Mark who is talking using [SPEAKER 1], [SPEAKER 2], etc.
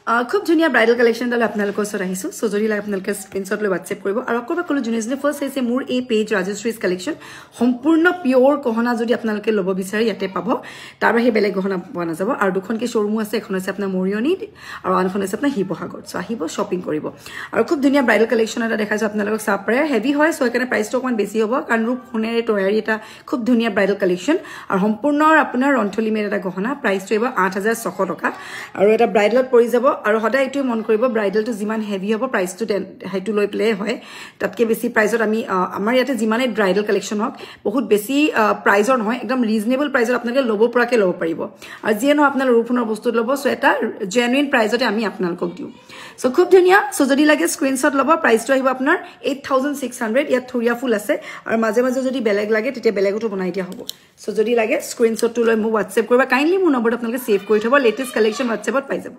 [SPEAKER 1] খুব ধুনীয়া ব্ৰাইডাল কালেকশ্যন দালে আপোনালোকৰ ওচৰত আহিছো সো যদি লাগে আপোনালোকে স্ক্ৰিনশ্বট লৈ WhatsApp কৰিব আৰু আকবা কলো জুনিয়ৰজনে ফাৰ্স্ট আছে মোৰ এই পেজ ৰাজশ্ৰীজ কালেকশ্যন সম্পূৰ্ণ পিওৰ গহনা যদি আপোনালোকে ল'ব বিচাৰে ইয়াতে পাব তাৰ বাহিৰে বেলেগ গহনা পোৱা নাযাব আৰু দুখনকে শ্বৰুম আছে এখন আছে আপোনাৰ মৰিয়নি আৰু আনখন আছে আপোনাৰ হিবহাগৰ সো আহিব শ্বপিং কৰিব আৰু খুব ধুনীয়া ব্ৰাইডাল কালেকশ্যন এটা দেখাইছো আপোনালোকক চাব পাৰে হেভি হয় সো একাৰণে প্ৰাইসটো অকমান বেছি হ'ব কাৰণ ৰূপ সোণেৰে তৈয়াৰী এটা খুব ধুনীয়া ব্ৰাইডাল কালেকশ্যন আৰু সম্পূৰ্ণ আপোনাৰ ৰন্থলি মেৰ এটা গহনা প্ৰাইসটো এবাৰ 8600 টকা আৰু এটা ব্ৰাইডালত পৰি যাব আৰু সদায় এটো মন কৰিব ব্ৰাইডালটো যিমান হেভি হ'ব প্ৰাইসটো হাইটো লৈ প্লে হয় তাতকে বেছি প্ৰাইসত আমি আমাৰ ইয়াতে যিমানে ব্ৰাইডাল কালেকশ্যন হক বহুত বেছি প্ৰাইসৰ নহয় একদম ৰিজনেবল প্ৰাইসত আপোনালোকে ল'ব পৰাকে ল'ব পাৰিব আৰু যিনো আপোনালোকে ৰূপনৰ বস্তু ল'ব সো এটা জেনুইন প্ৰাইসতে আমি আপোনালোকক দিও সো খুব ধুনীয়া সো যদি লাগে স্ক্ৰিনশ্বট ল'ব প্ৰাইসটো আহিব আপোনাৰ 8600 ইয়াত থুৰিয়া ফুল আছে আৰু মাজে মাজে যদি বেলেগ লাগে তেতিয়া বেলেগটো বনাই দিয়া হ'ব সো যদি লাগে স্ক্ৰিনশ্বটটো লৈ মোক WhatsApp কৰিবা কাইন্ডলি মোৰ নম্বৰটো আপোনালোকে সেভ কৰি থব লেটেষ্ট কালেকশ্যন WhatsAppত পাই যাব